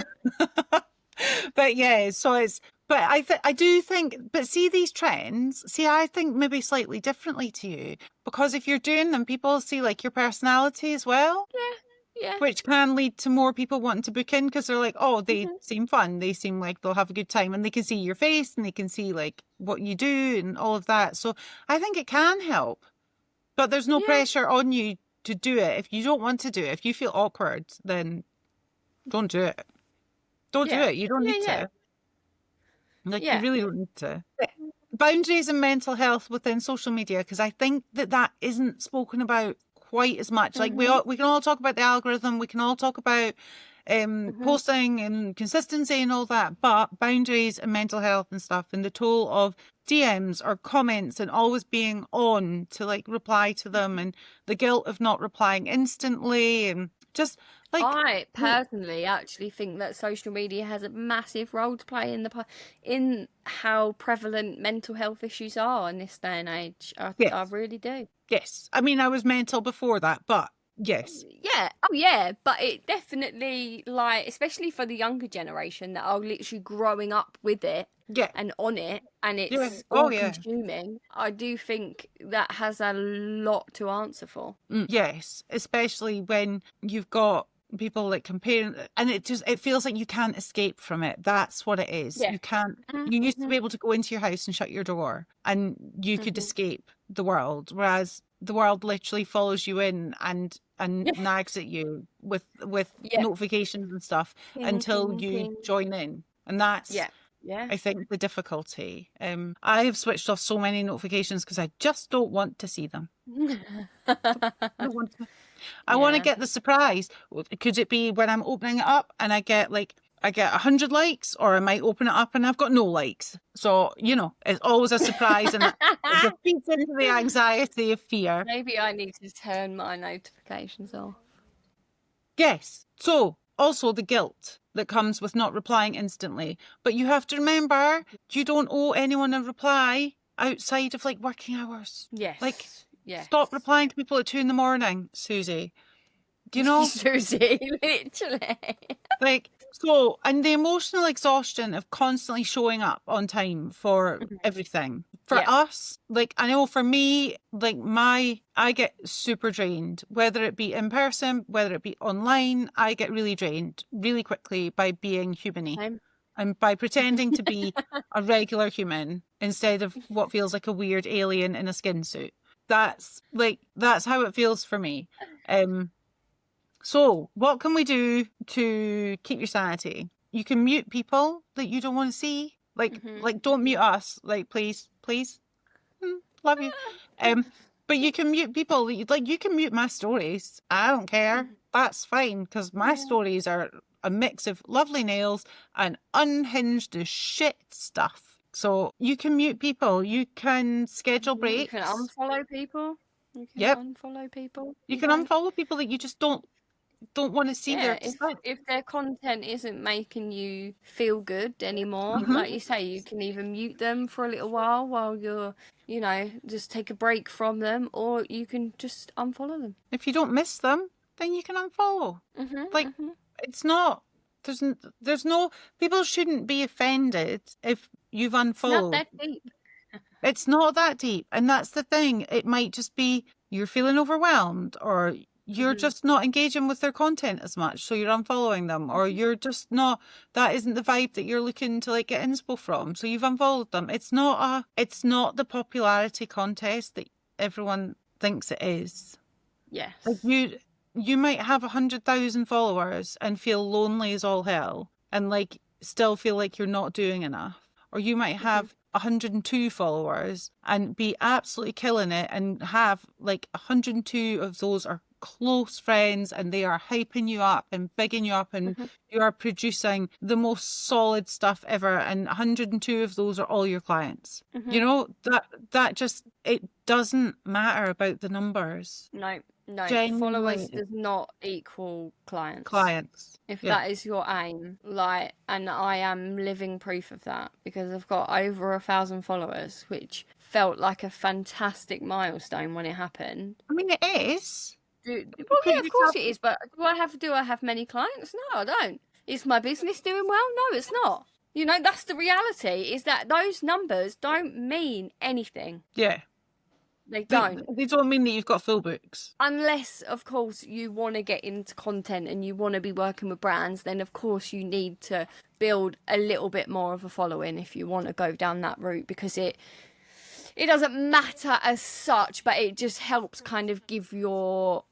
But yeah, so it's, but I do think, but see these trends, I think maybe slightly differently to you, because if you're doing them, people see like your personality as well. Yeah. Which can lead to more people wanting to book in because they're like, oh, they seem fun. They seem like they'll have a good time, and they can see your face and they can see like what you do and all of that. So I think it can help, but there's no pressure on you to do it. If you don't want to do it, if you feel awkward, then don't do it. Don't do it. You don't need to. Like, you really don't need to. Boundaries and mental health within social media, because I think that isn't spoken about quite as much. Like, we can all talk about the algorithm, we can all talk about posting and consistency and all that, but boundaries and mental health and stuff, and the toll of DMs or comments and always being on to like reply to them, and the guilt of not replying instantly, and just like, I personally actually think that social media has a massive role to play in how prevalent mental health issues are in this day and age. I really do. Yes. I mean, I was mental before that, but yes. Yeah. Oh, yeah. But it definitely, like, especially for the younger generation that are literally growing up with it and on it, and it's all consuming. I do think that has a lot to answer for. Yes. Especially when you've got people like comparing, and it feels like you can't escape from it. That's what it is. You can't. You used to be able to go into your house and shut your door and you could escape the world, whereas the world literally follows you in, and and nags at you with Yeah. notifications and stuff Ping, until ping, you ping. join in. And that's, Yeah. Yeah. I think, the difficulty. I have switched off so many notifications because I just don't want to see them. I don't want to. I want to Yeah. get the surprise. Could it be when I'm opening it up and I get 100 likes, or I might open it up and I've got no likes. So, it's always a surprise, and it feeds into the anxiety of fear. Maybe I need to turn my notifications off. Yes. So, also the guilt that comes with not replying instantly. But you have to remember, you don't owe anyone a reply outside of working hours. Yes. Yes. Stop replying to people at 2 a.m, Susie. Do you know? Susie, literally. So, and the emotional exhaustion of constantly showing up on time for everything. For us, I know for me, I get super drained, whether it be in person, whether it be online, I get really drained really quickly by being human-y. And by pretending to be a regular human instead of what feels like a weird alien in a skin suit. That's how it feels for me. So, what can we do to keep your sanity? You can mute people that you don't want to see. Don't mute us. Please. Love you. But you can mute people. You can mute my stories. I don't care. That's fine, because my stories are a mix of lovely nails and unhinged as shit stuff. So you can mute people. You can schedule breaks. You can unfollow people. You can unfollow people. You can unfollow people that you just don't want to see their stuff. If their content isn't making you feel good anymore, like you say, you can either mute them for a little while you're, just take a break from them, or you can just unfollow them. If you don't miss them, then you can unfollow. It's not, there's no, people shouldn't be offended if you've unfollowed. It's not that deep. It's not that deep. And that's the thing. It might just be you're feeling overwhelmed, or you're just not engaging with their content as much, so you're unfollowing them, or you're just not, that isn't the vibe that you're looking to get inspo from, so you've unfollowed them. It's not the popularity contest that everyone thinks it is. Yes. You might have 100,000 followers and feel lonely as all hell, and still feel like you're not doing enough. Or you might have 102 followers and be absolutely killing it, and have 102 of those are close friends, and they are hyping you up and bigging you up, and you are producing the most solid stuff ever, and 102 of those are all your clients. That just, it doesn't matter about the numbers. No, Genuinely. Followers does not equal clients. If that is your aim, and I am living proof of that, because I've got over 1,000 followers, which felt like a fantastic milestone when it happened. I mean, it is. Well, yeah, of course it is, but do I have many clients? No, I don't. Is my business doing well? No, it's not. That's the reality, is that those numbers don't mean anything. Yeah. They don't. They don't mean that you've got full books. Unless, of course, you want to get into content and you want to be working with brands, then of course you need to build a little bit more of a following if you want to go down that route, because it doesn't matter as such, but it just helps kind of give your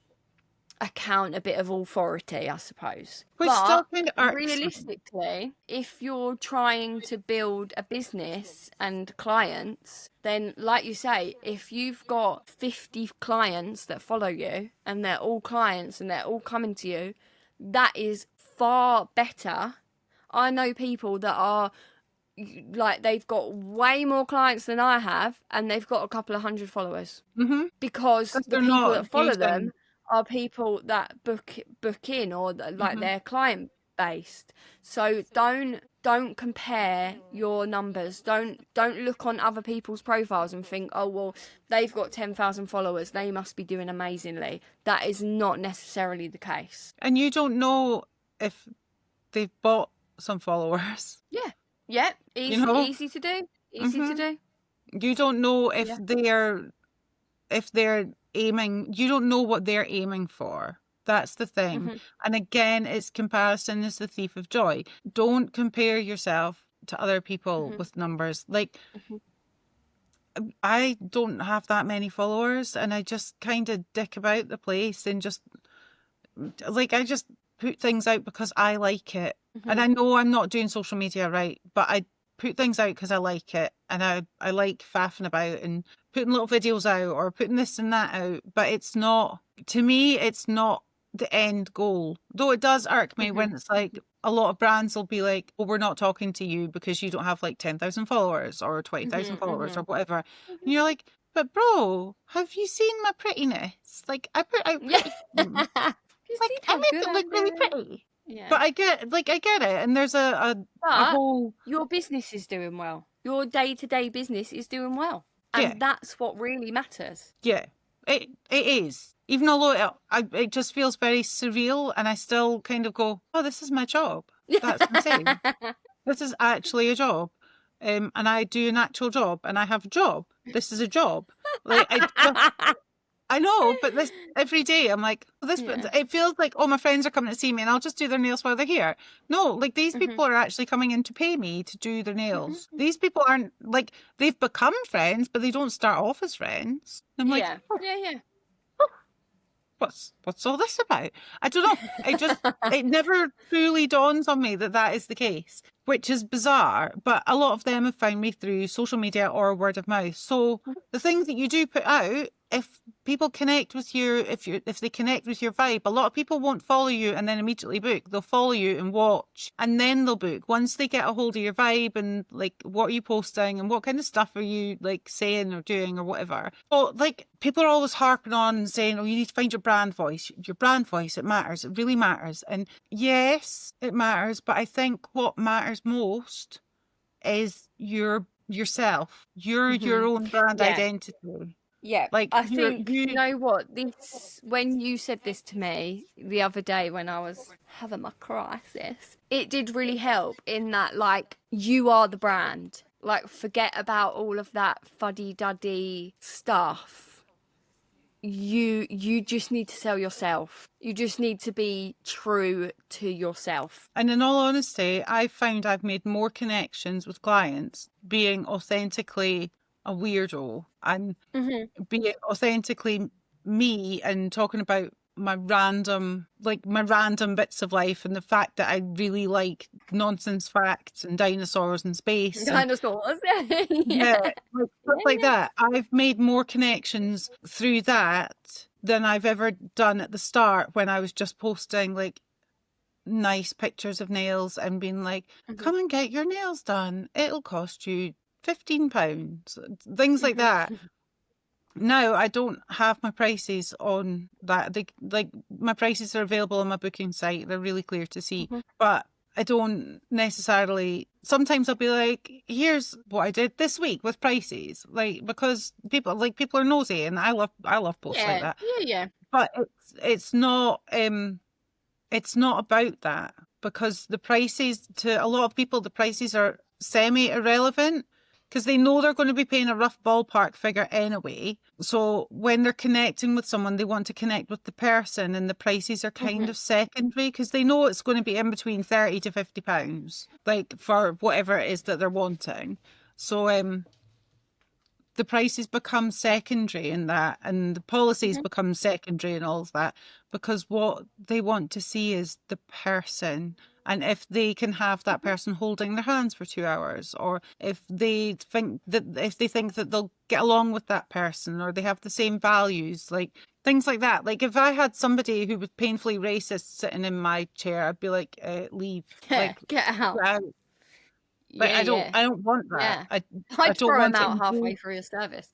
account a bit of authority, I suppose. But realistically, if you're trying to build a business and clients, then like you say, if you've got 50 clients that follow you and they're all clients and they're all coming to you, that is far better. I know people that are they've got way more clients than I have, and they've got a couple of hundred followers, because the people that follow them are people that book in, or they're client based. So don't compare your numbers. Don't look on other people's profiles and think, oh well, they've got 10,000 followers, they must be doing amazingly. That is not necessarily the case. And you don't know if they've bought some followers. Yeah, easy to do. To do. You don't know if they're aiming. You don't know what they're aiming for. That's the thing. And again, it's comparison is the thief of joy. Don't compare yourself to other people with numbers. I don't have that many followers, and I just kind of dick about the place and just like, I just put things out because I like it. And Mhm. I know I'm not doing social media right, but I put things out because I like it. And I like faffing about and putting little videos out or putting this and that out. But it's not, to me, it's not the end goal. Though it does irk me when Mhm. it's like a lot of brands will be like, oh, we're not talking to you because you don't have like 10,000 followers or 20,000 Mhm. followers or Mhm. whatever. And you're like, but bro, have you seen my prettiness? Like, I put out Yeah. pretty things. You see Like, I how make good it I'm look really doing? pretty. Yeah. But I get it. And there's a But whole, your business is doing well. Your day-to-day business is doing well. yeah, And that's what really matters. yeah, it is. Even although it just feels very surreal, and I still kind of go, oh, this is my job. That's insane. This is actually a job. And I do an actual job, and I have a job. This is a job. Like, I know, but this every day I'm like, well, this. Yeah. It feels like, oh, my friends are coming to see me, and I'll just do their nails while they're here. No, like, these Mhm. people are actually coming in to pay me to do their nails. Mhm. These people aren't like, they've become friends, but they don't start off as friends. I'm like, Yeah. oh, Yeah, what's all this about? I don't know. yeah. It never truly dawns on me that that is the case, which is bizarre. But a lot of them have found me through social media or word of mouth. So the things that you do put out, if people connect with you, if they connect with your vibe, a lot of people won't follow you and then immediately book. They'll follow you and watch, and then they'll book once they get a hold of your vibe and like, what are you posting and what kind of stuff are you like saying or doing or whatever. Well, like, people are always harping on and saying, oh, you need to find your brand voice. Your brand voice, it matters. It really matters. And yes, it matters. But I think what matters most is yourself. You're your Mhm. own brand Yeah. identity. Yeah, Like, I you're think, you you. know what, this, when you said this to me the other day when I was having my crisis, it did really help in that, like, you are the brand. Like, forget about all of that fuddy-duddy stuff. You just need to sell yourself. You just need to be true to yourself. And in all honesty, I've found I've made more connections with clients being authentically a weirdo and Mhm. being authentically me and talking about my random bits of life and the fact that I really like nonsense facts and dinosaurs and space and Dinosaurs. yeah, Yeah. like stuff Yeah, like yeah. that. I've made more connections through that than I've ever done at the start when I was just posting like nice pictures of nails and being like, Mhm. come and get your nails done. It'll cost you £15. Things like Mhm. that. Now I don't have my prices on that. Like, my prices are available on my booking site. They're really clear to see. Mhm. But I don't necessarily, sometimes I'll be like, here's what I did this week with prices. Like, because people are nosy and I love posts like Yeah, that. yeah, yeah. But it's not about that, because the prices, to a lot of people, the prices are semi-irrelevant because they know they're going to be paying a rough ballpark figure anyway. So when they're connecting with someone, they want to connect with the person, and the prices are kind Mhm. of secondary because they know it's going to be in between £30 to £50, like, for whatever it is that they're wanting. So the prices become secondary in that, and the policies Mhm. become secondary and all of that, because what they want to see is the person. And if they can have that Mhm. person holding their hands for 2 hours, or if they think that they'll get along with that person, or they have the same values, like things like that. Like, if I had somebody who was painfully racist sitting in my chair, I'd be like, leave. Yeah, Like, get out. get out. Like, Yeah, I don't yeah, I don't want that. yeah. I I'd don't throw him want to out halfway engage. through your service.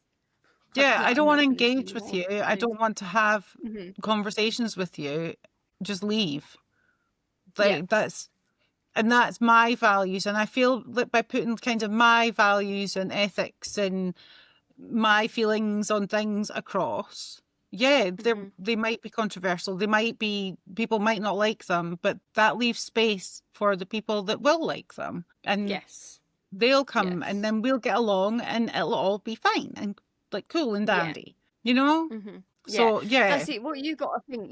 I'd be Yeah, like, I don't I'm want to not going to see engage you with more, you. I please. don't want to have Mhm. conversations with you. Just leave. Yeah. Like, that's my values. And I feel that by putting kind of my values and ethics and my feelings on things across, yeah, Mhm. they might be controversial. People might not like them, but that leaves space for the people that will like them. And Yes. they'll come, and Yes. then we'll get along, and it'll all be fine and like cool and Yeah. dandy, you know? Mhm. Yeah. So yeah, That's it. What you got to think,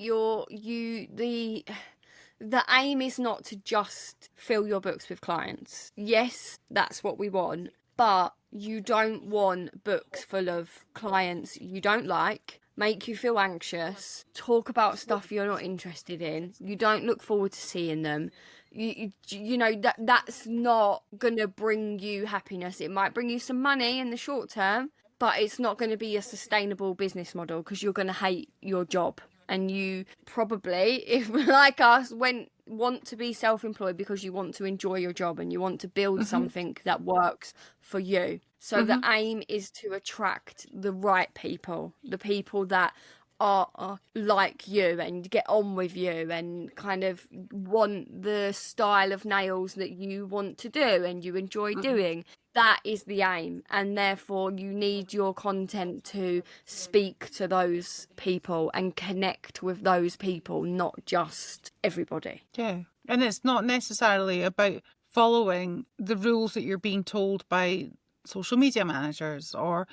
the aim is not to just fill your books with clients. Yes, that's what we want, but you don't want books full of clients you don't like, make you feel anxious, talk about stuff you're not interested in, you don't look forward to seeing them, you know, that's not gonna bring you happiness. It might bring you some money in the short term, but it's not going to be a sustainable business model, because you're going to hate your job. And you probably, if like us, want to be self-employed because you want to enjoy your job and you want to build something that works for you. So the aim is to attract the right people, the people that are like you and get on with you and kind of want the style of nails that you want to do and you enjoy doing. That is the aim, and therefore you need your content to speak to those people and connect with those people, not just everybody. Yeah. And it's not necessarily about following the rules that you're being told by social media managers or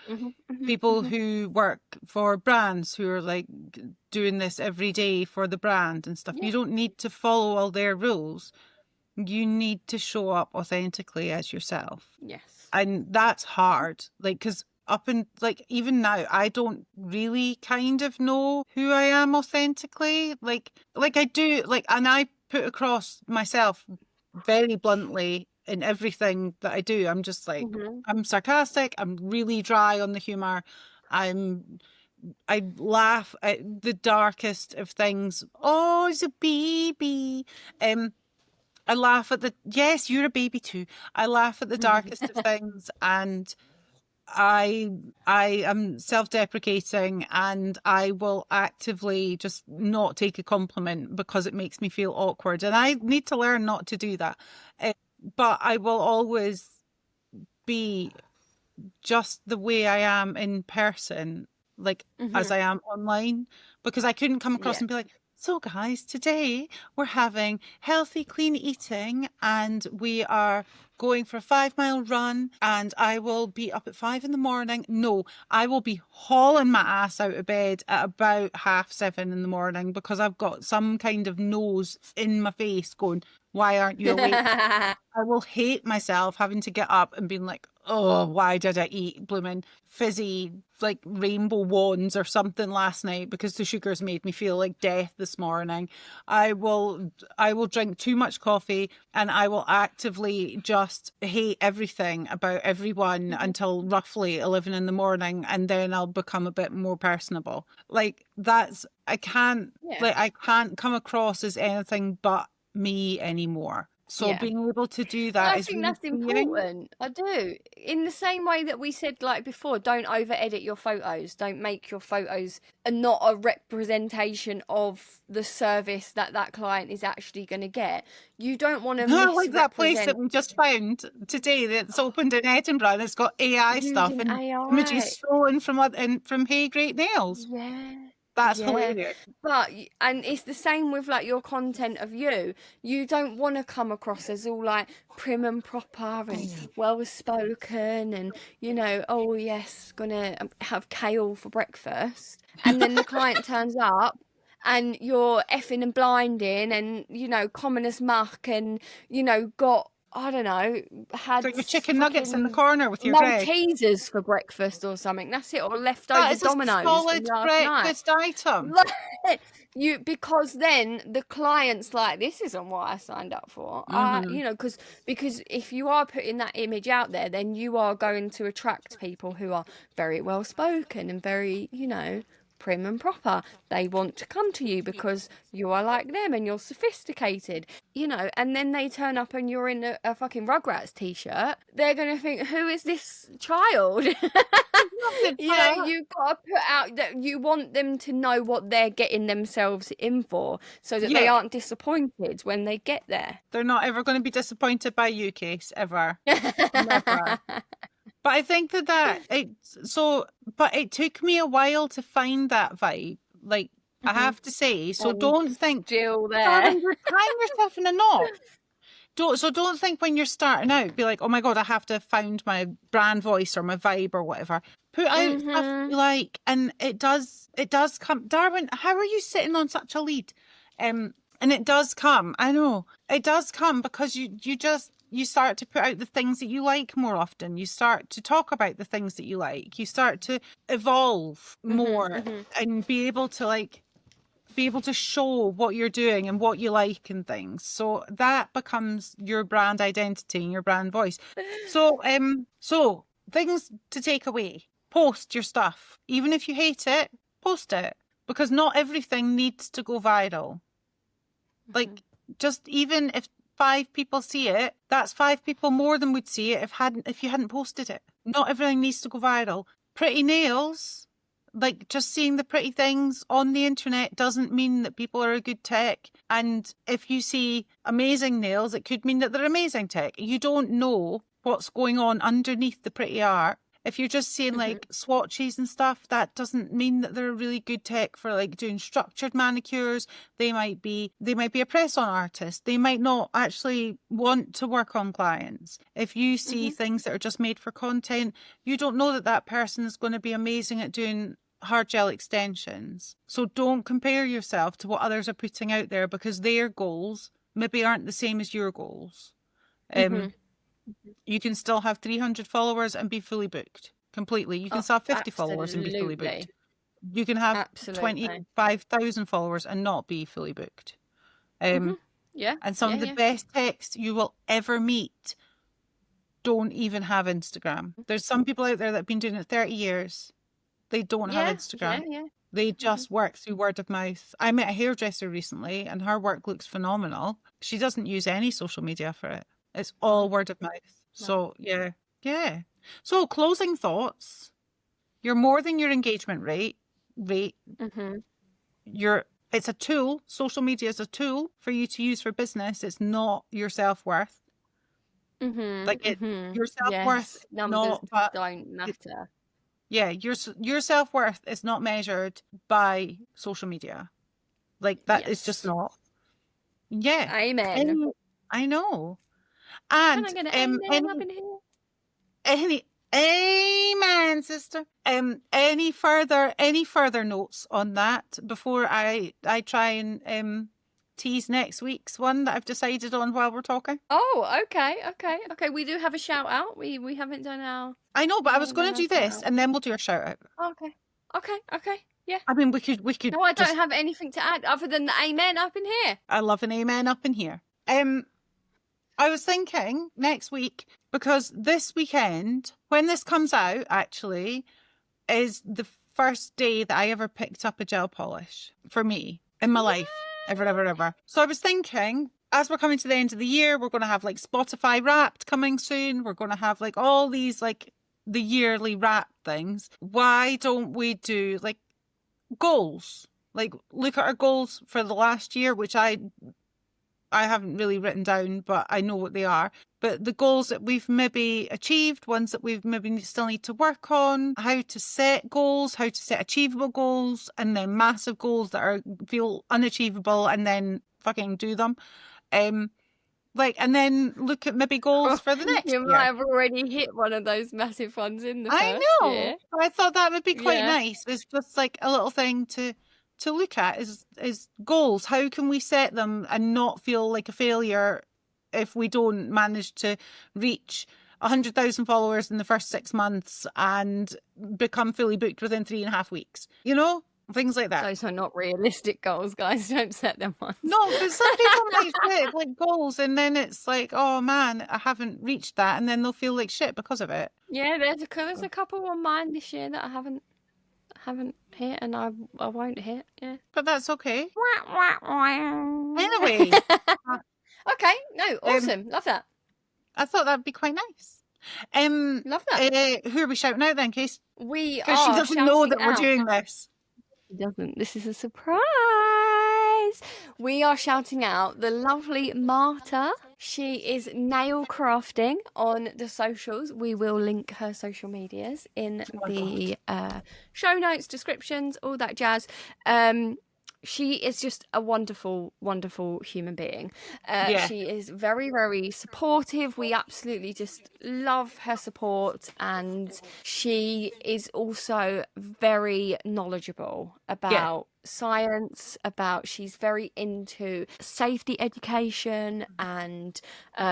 people who work for brands who are like doing this every day for the brand and stuff. Yeah. You don't need to follow all their rules. You need to show up authentically as yourself. Yes. And that's hard. Like, because up and like even now, I don't really kind of know who I am authentically. Like I do, like, and I put across myself very bluntly in everything that I do. I'm just like, I'm sarcastic. I'm really dry on the humor. I laugh at the darkest of things. Oh, it's a baby. I laugh at yes, you're a baby too. I laugh at the darkest of things, and I am self-deprecating, and I will actively just not take a compliment because it makes me feel awkward, and I need to learn not to do that. But I will always be just the way I am in person, like as I am online, because I couldn't come across and be like, so guys, today we're having healthy, clean eating and we are going for a 5-mile run and I will be up at 5 a.m. No, I will be hauling my ass out of bed at about 7:30 a.m. because I've got some kind of nose in my face going, why aren't you awake? I will hate myself having to get up and being like, oh, why did I eat blooming fizzy, like rainbow wands or something last night because the sugars made me feel like death this morning. I will drink too much coffee and I will actively just hate everything about everyone until roughly 11 a.m. and then I'll become a bit more personable. Like I can't come across as anything but me anymore. So being able to do that I is think really that's freeing. important. I do. In the same way that we said like before, don't over edit your photos. Don't make your photos not a representation of the service that client is actually going to get. You don't want to Like that place that misrepresent we just found today that's opened in Edinburgh and it's got AI stuff using and images AI. stolen from Hey Great Nails. Yeah. That's Yeah, hilarious. but and it's the same with like your content of you. You don't want to come across as all like prim and proper and well spoken and oh yes, gonna have kale for breakfast, and then the client turns up and you're effing and blinding and common as muck and got, I don't know, had Got your chicken nuggets in the fucking corner with your bread. Maltesers for breakfast or something. That's it, or That leftover is a Dominoes from solid last night. breakfast item. Because then the client's like, this isn't what I signed up for. Because if you are putting that image out there, then you are going to attract people who are very well spoken and very, prim and proper. They want to come to you because you are like them and you're sophisticated, and then they turn up and you're in a fucking Rugrats t-shirt. They're going to think, who is this child? You've got to put out that you want them to know what they're getting themselves in for so that they aren't disappointed when they get there. They're not ever going to be disappointed by you, Case, ever. Never. But I think but it took me a while to find that vibe. Like, I have to say, so don't think, Jill there. darling, you're tying yourself in a knot. Don't think when you're starting out, be like, oh my God, I have to find my brand voice or my vibe or whatever. Put out stuff you like, and it does come. Darwin, how are you sitting on such a lead? And it does come. I know it does come because you just you start to put out the things that you like more often. You start to talk about the things that you like. You start to evolve more and be able to show what you're doing and what you like and things. So that becomes your brand identity and your brand voice. So things to take away. Post your stuff. Even if you hate it, post it. Because not everything needs to go viral. Like, just even if 5 people see it, that's 5 people more than would see it if you hadn't posted it. Not everything needs to go viral. Pretty nails, like just seeing the pretty things on the internet doesn't mean that people are a good tech. And if you see amazing nails, it could mean that they're amazing tech. You don't know what's going on underneath the pretty art. If you're just seeing like swatches and stuff, that doesn't mean that they're a really good tech for like doing structured manicures. They might be a press-on artist. They might not actually want to work on clients. If you see things that are just made for content, you don't know that that person is going to be amazing at doing hard gel extensions. So don't compare yourself to what others are putting out there, because their goals maybe aren't the same as your goals. You can still have 300 followers and be fully booked completely. You can still have 50 followers and be fully booked. You can have 25,000 followers and not be fully booked. And some of the best techs you will ever meet don't even have Instagram. There's some people out there that have been doing it 30 years. They don't have Instagram. They just work through word of mouth. I met a hairdresser recently and her work looks phenomenal. She doesn't use any social media for it. It's all word of mouth. So, yeah. So, closing thoughts. You're more than your engagement rate. It's a tool. Social media is a tool for you to use for business. It's not your self-worth. Your self-worth numbers don't matter. Your self-worth is not measured by social media. Like that is just not. Yeah. Amen. I know. And can I get an amen up in here? Amen, sister. Any further notes on that before I try and tease next week's one that I've decided on while we're talking? Oh, okay. We do have a shout out. We haven't done our. I know, but I was going to do this and then we'll do a shout out. Okay. Yeah. I mean, we could. No, I don't have anything to add other than the amen up in here. I love an amen up in here. I was thinking next week, because this weekend, when this comes out, actually, is the first day that I ever picked up a gel polish for me in my life. Ever. So I was thinking, as we're coming to the end of the year, we're going to have like Spotify Wrapped coming soon. We're going to have like all these like the yearly wrap things. Why don't we do like goals? Like look at our goals for the last year, which I haven't really written down, but I know what they are. But the goals that we've maybe achieved, ones that we've maybe still need to work on, how to set goals, how to set achievable goals, and then massive goals that feel unachievable, and then fucking do them. And then look at maybe goals for the next year. You might have already hit one of those massive ones in the first year. I thought that would be quite nice. It's just like a little thing to look at is goals. How can we set them and not feel like a failure if we don't manage to reach 100,000 followers in the first 6 months and become fully booked within 3.5 weeks? You know, things like that. Those are not realistic goals, guys. Don't set them on. No, because some people might set like goals and then it's like, oh man, I haven't reached that, and then they'll feel like shit because of it. Yeah, there's a couple on mine this year that I haven't hit, and I won't hit. Yeah, but that's okay. Anyway. Okay, no, awesome. Love that. I thought that'd be quite nice. Love that. Who are we shouting out then, Case? Because she doesn't know that we're doing this. She doesn't. This is a surprise. We are shouting out the lovely Marta. She is nail crafting on the socials. We will link her social medias in the show notes, descriptions, all that jazz. She is just a wonderful, wonderful human being. She is very, very supportive. We absolutely just love her support. And she is also very knowledgeable about science, she's very into safety education and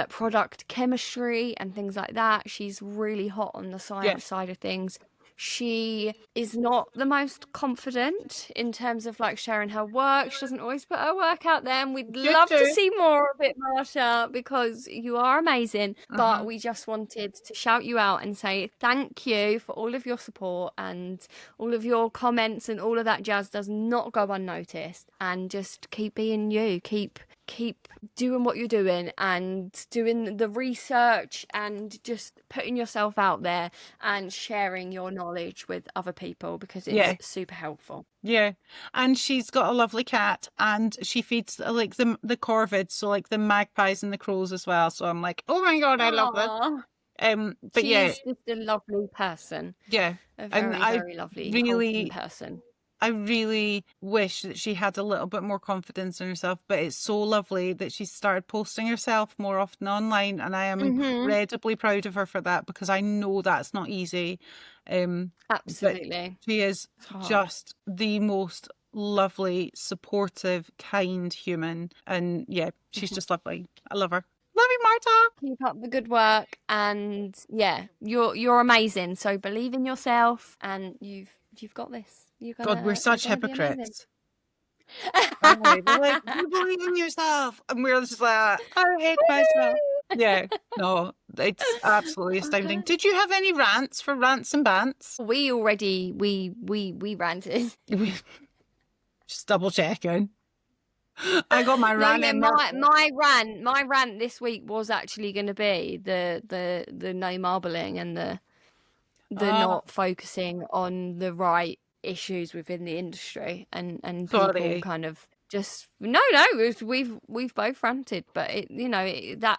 product chemistry and things like that. She's really hot on the science side of things. She is not the most confident in terms of like sharing her work. She doesn't always put her work out there, and we'd love to see more of it, Marta, because you are amazing. But we just wanted to shout you out and say thank you for all of your support, and all of your comments and all of that jazz does not go unnoticed. And just keep being you, keep doing what you're doing and doing the research and just putting yourself out there and sharing your knowledge with other people, because it's super helpful. Yeah, and she's got a lovely cat, and she feeds like the corvids, so like the magpies and the crows as well. So I'm like, oh my God, I love this. But she's just a lovely person. Yeah, a very lovely, wholesome person. I really wish that she had a little bit more confidence in herself, but it's so lovely that she started posting herself more often online, and I am incredibly proud of her for that, because I know that's not easy. Absolutely. She is just the most lovely, supportive, kind human, and yeah, she's just lovely. I love her. Love you, Marta. Keep up the good work, and yeah, you're amazing. So believe in yourself, and you've got this. God, we're such hypocrites. They're like, you believe in yourself, and we're just like, I hate myself. Yeah, no, it's absolutely astounding. Did you have any rants for Rants and Bants? We ranted. Just double checking. I got my rant. My rant this week was actually going to be the no marbling and the not focusing on the right issues within the industry, and people kind of just we've both ranted, but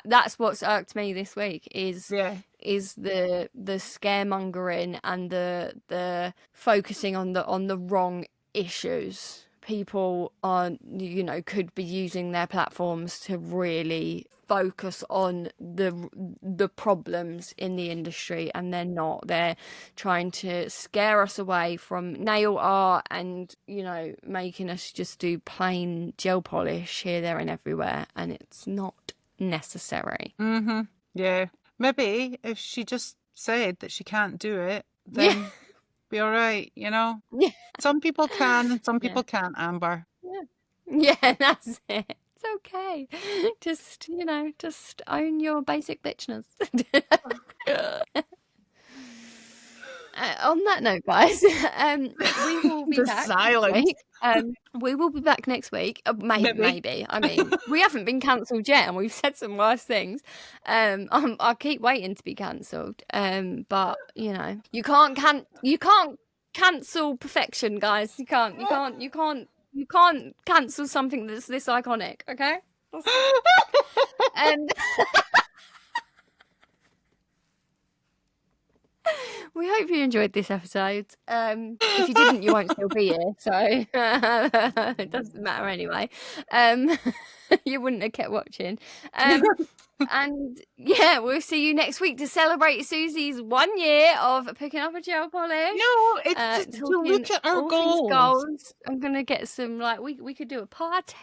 that's what's irked me this week is the scaremongering and the focusing on the wrong issues. People could be using their platforms to really focus on the problems in the industry, and they're not. They're trying to scare us away from nail art and making us just do plain gel polish here, there and everywhere, and it's not necessary. Yeah, maybe if she just said that she can't do it, then be all right, some people can and some people can't, Amber. Yeah, that's it. It's okay. Just own your basic bitchness. On that note, guys, we will be back next week. We will be back next week. Maybe. I mean, we haven't been cancelled yet, and we've said some worse things. I keep waiting to be cancelled. But you can't cancel perfection, guys. You can't cancel something that's this iconic. Okay. We hope you enjoyed this episode. If you didn't, you won't still be here, so it doesn't matter anyway. You wouldn't have kept watching. And yeah, we'll see you next week to celebrate Susie's 1 year of picking up a gel polish. No, it's to look at our goals. I'm gonna get some we could do a party.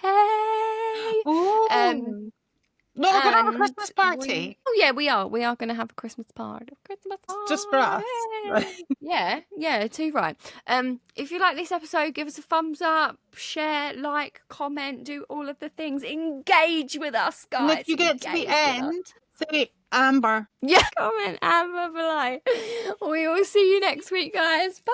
No, we're gonna have a Christmas party. We are gonna have a Christmas party. Just for us. Yeah, too right. If you like this episode, give us a thumbs up, share, like, comment, do all of the things. Engage with us, guys. And if you get to the end, say Amber. Yeah, comment Amber below. We will see you next week, guys. Bye.